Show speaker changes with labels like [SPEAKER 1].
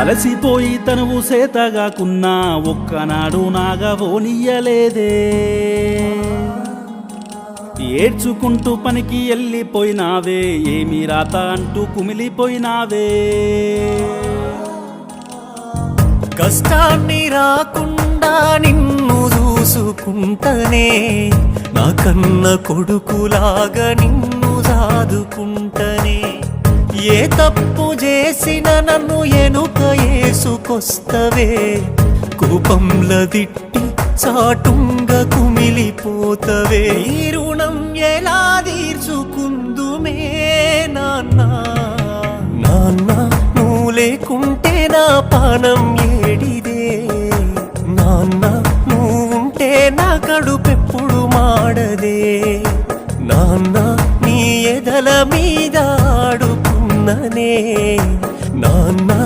[SPEAKER 1] అలసిపోయి తనువు సేతగాకున్నా ఒక్కనాడు నాగవోనియ్యలేదే. ఏడ్చుకుంటూ పనికి వెళ్ళిపోయినావే, ఏమి రాత అంటూ కుమిలిపోయినావే.
[SPEAKER 2] కష్టాన్ని రాకుండా నిన్ను చూసుకుంటనే, నా కన్న కొడుకులాగా నిన్ను సాదుకుంటనే. ఏ తప్పు చేసిన నన్ను ఎనుక ఏసుకొస్తవే, కోపంల దిట్టి చాటుంగా కుమిలిపోతవే. ఈ రుణం ఎలా తీర్చుకుందుమే నాన్న, నాన్న నువ్వు లేకుంటే నా పానం ఏడిదే. నాన్న నువ్వు ఉంటే నా కడుపెప్పుడు మాడదే. నాన్న నీ ఎదల మీద ఆడుకున్ననే, నాన్న